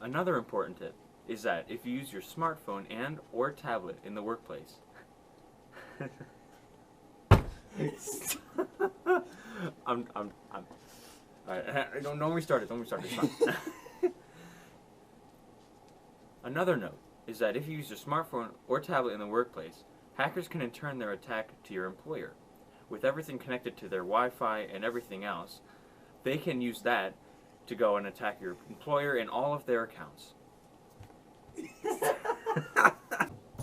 Another important tip is that if you use your smartphone and or tablet in the workplace, Alright, don't restart it, it's fine. Another note is that if you use your smartphone or tablet in the workplace, hackers can in turn their attack to your employer. With everything connected to their Wi-Fi and everything else, they can use that to go and attack your employer and all of their accounts.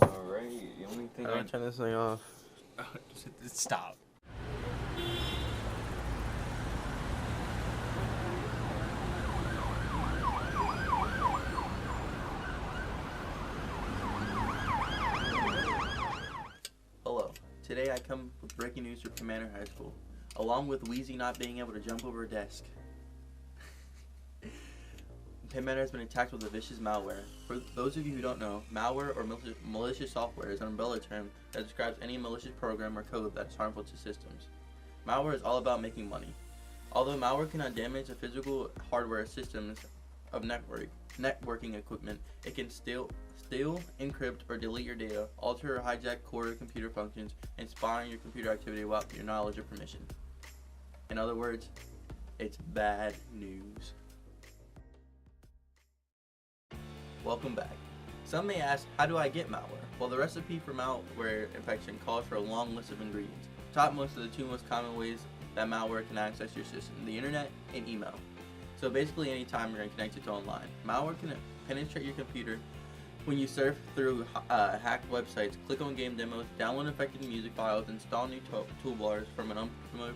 Alright, the only thing I'm turn this thing off. Just stop. Hello. Today I come with breaking news from Commander High School, along with Wheezy not being able to jump over a desk. Commander has been attacked with a vicious malware. For those of you who don't know, malware or malicious software is an umbrella term that describes any malicious program or code that is harmful to systems. Malware is all about making money. Although malware cannot damage the physical hardware systems of networking equipment, it can steal, encrypt, or delete your data, alter or hijack core computer functions, and spy on your computer activity without your knowledge or permission. In other words, it's bad news. Welcome back. Some may ask, how do I get malware? Well, the recipe for malware infection calls for a long list of ingredients. Topmost are the two most common ways that malware can access your system: the internet and email. So basically anytime you're connected to online. Malware can penetrate your computer when you surf through hacked websites, click on game demos, download infected music files, install new toolbars from an unpromoted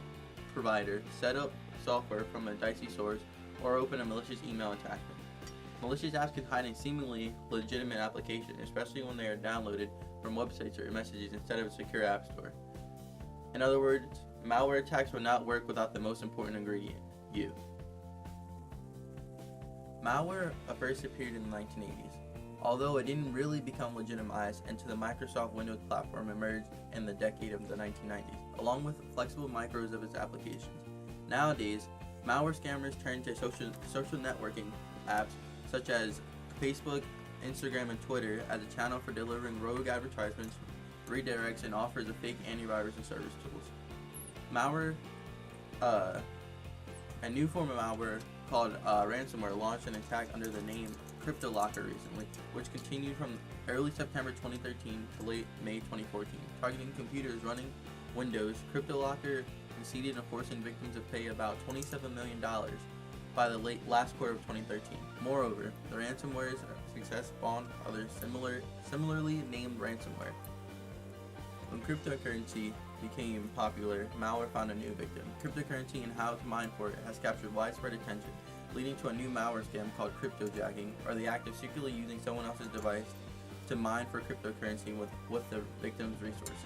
provider, set up software from a dicey source, or open a malicious email attachment. Malicious apps can hide a seemingly legitimate application, especially when they are downloaded from websites or messages instead of a secure app store. In other words, malware attacks will not work without the most important ingredient: you. Malware first appeared in the 1980s, although it didn't really become legitimized until the Microsoft Windows platform emerged in the decade of the 1990s, along with flexible micros of its applications. Nowadays, malware scammers turn to social networking apps such as Facebook, Instagram, and Twitter as a channel for delivering rogue advertisements, redirects, and offers of fake antivirus and service tools. Malware, a new form of malware called ransomware launched an attack under the name CryptoLocker recently, which continued from early September 2013 to late May 2014. Targeting computers running Windows, CryptoLocker succeeded in forcing victims to pay about $27 million by the last quarter of 2013. Moreover, the ransomware's success spawned other similarly named ransomware. When cryptocurrency became popular, malware found a new victim. Cryptocurrency and how to mine for it has captured widespread attention, leading to a new malware scam called cryptojacking, or the act of secretly using someone else's device to mine for cryptocurrency with the victim's resources.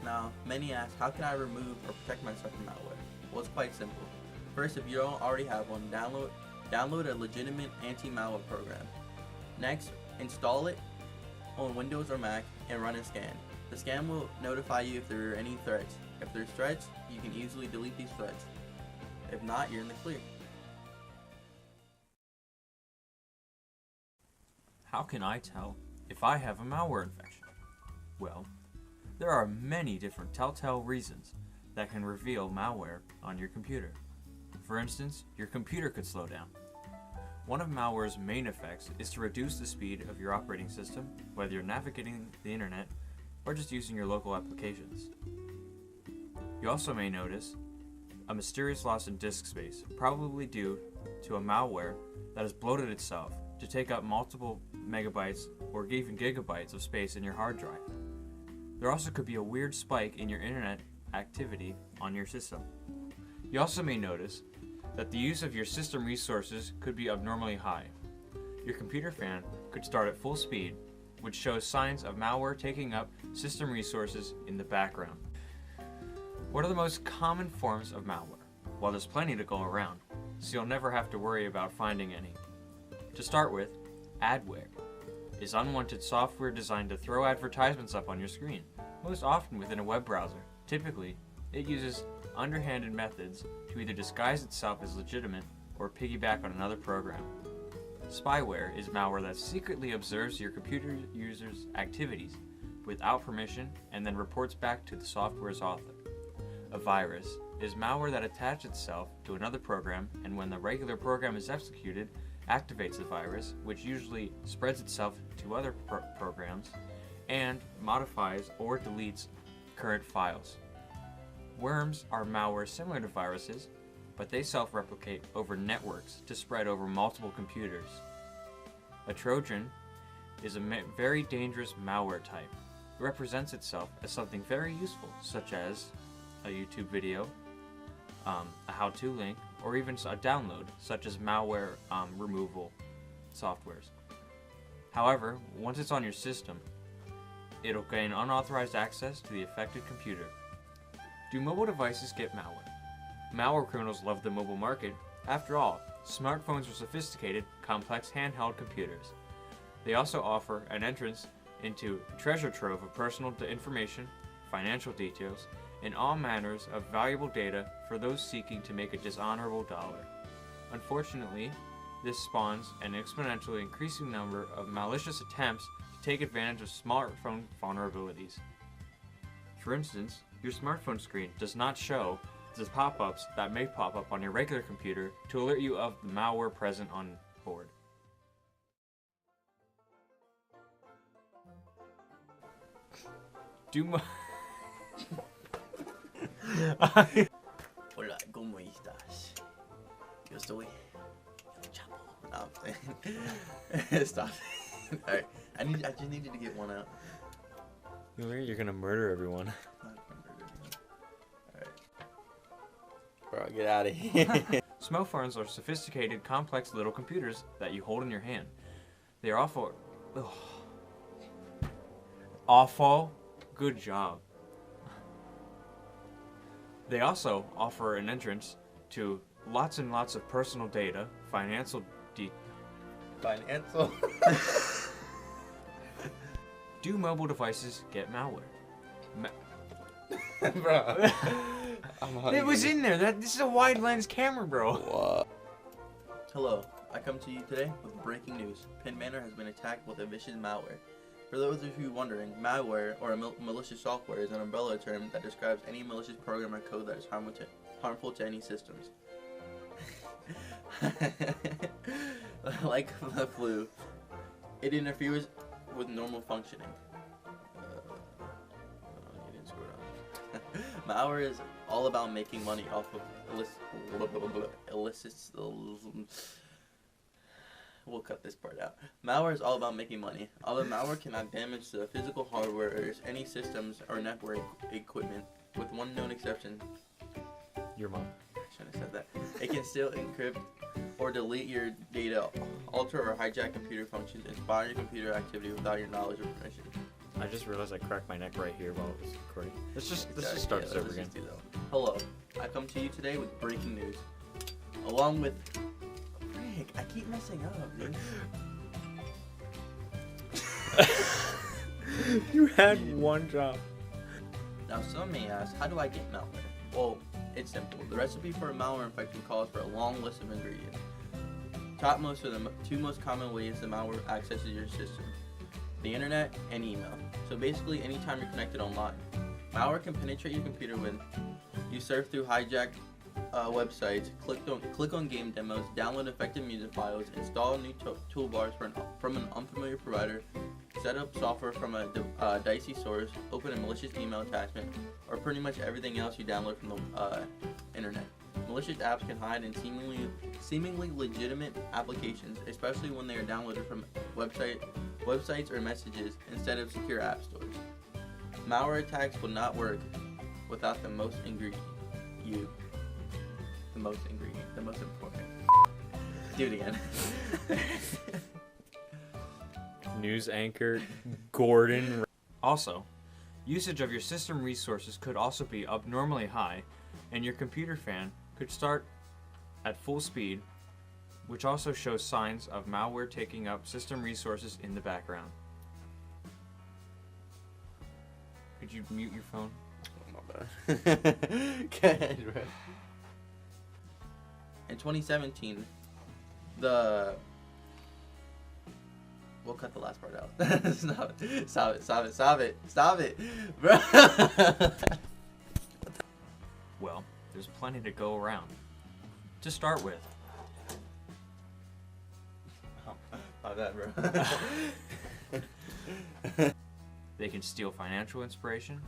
Now, many ask, how can I remove or protect myself from malware? Well, it's quite simple. First, if you don't already have one, download a legitimate anti-malware program. Next, install it on Windows or Mac and run a scan. The scan will notify you if there are any threats. If there's threats, you can easily delete these threats. If not, you're in the clear. How can I tell if I have a malware infection? Well, there are many different telltale reasons that can reveal malware on your computer. For instance, your computer could slow down. One of malware's main effects is to reduce the speed of your operating system, whether you're navigating the internet or just using your local applications. You also may notice a mysterious loss in disk space, probably due to a malware that has bloated itself to take up multiple megabytes or even gigabytes of space in your hard drive. There also could be a weird spike in your internet activity on your system. You also may notice that the use of your system resources could be abnormally high. Your computer fan could start at full speed, which shows signs of malware taking up system resources in the background. What are the most common forms of malware? Well, there's plenty to go around, so you'll never have to worry about finding any. To start with, adware is unwanted software designed to throw advertisements up on your screen, most often within a web browser. Typically, it uses underhanded methods to either disguise itself as legitimate or piggyback on another program. Spyware is malware that secretly observes your computer user's activities without permission and then reports back to the software's author. A virus is malware that attaches itself to another program, and when the regular program is executed, activates the virus, which usually spreads itself to other programs and modifies or deletes current files. Worms are malware similar to viruses, but they self-replicate over networks to spread over multiple computers. A Trojan is a very dangerous malware type. It represents itself as something very useful, such as a YouTube video, a how-to link, or even a download, such as malware removal softwares. However, once it's on your system, it'll gain unauthorized access to the affected computer. Do mobile devices get malware? Malware criminals love the mobile market. After all, smartphones are sophisticated, complex handheld computers. They also offer an entrance into a treasure trove of personal information, financial details, and all manners of valuable data for those seeking to make a dishonorable dollar. Unfortunately, this spawns an exponentially increasing number of malicious attempts to take advantage of smartphone vulnerabilities. For instance, your smartphone screen does not show the pop-ups that may pop up on your regular computer to alert you of the malware present on board. Hola, ¿cómo estás? Yo soy El Chapo. No, I'm saying. Stop. Alright, I just needed to get one out. You're gonna murder everyone. Alright. Bro, get out of here. Smartphones are sophisticated, complex little computers that you hold in your hand. They are awful. Good job. They also offer an entrance to lots and lots of personal data, financial. Do mobile devices get malware? Bro. It was in there. This is a wide lens camera, bro. What? Hello, I come to you today with breaking news. Penn Manor has been attacked with a vicious malware. For those of you wondering, malware, or malicious software, is an umbrella term that describes any malicious program or code that is harmful to any systems. Like the flu, it interferes with normal functioning. You didn't screw it up. Malware is all about making money off of illicit. We'll cut this part out. Malware is all about making money. Although malware cannot damage the physical hardware or any systems or network equipment, with one known exception. Your mom. I shouldn't have said that. It can still encrypt or delete your data, alter or hijack computer functions, and spy on your computer activity without your knowledge or permission. I just realized I cracked my neck right here while it was recording. Let's just start this over again. Hello, I come to you today with breaking news. Along with... Frick, I keep messing up, dude. You had one job. Now some may ask, how do I get malware? Well, it's simple. The recipe for a malware infection calls for a long list of ingredients. Topmost are the two most common ways the malware accesses your system: the internet and email. So basically anytime you're connected online. Malware can penetrate your computer when you surf through hijacked websites, click on game demos, download affected music files, install new toolbars from an unfamiliar provider, set up software from a dicey source, open a malicious email attachment, or pretty much everything else you download from the internet. Malicious apps can hide in seemingly legitimate applications, especially when they are downloaded from websites or messages instead of secure app stores. Malware attacks will not work without the most ingredient. The most important. Do it again. News anchor Gordon. Also, usage of your system resources could also be abnormally high, and your computer fan could start at full speed, which also shows signs of malware taking up system resources in the background. Could you mute your phone? Oh, my bad. Go ahead, bro. In 2017, we'll cut the last part out. Stop it, bro. Well, there's plenty to go around. To start with, Not that, bro. they can steal financial inspiration,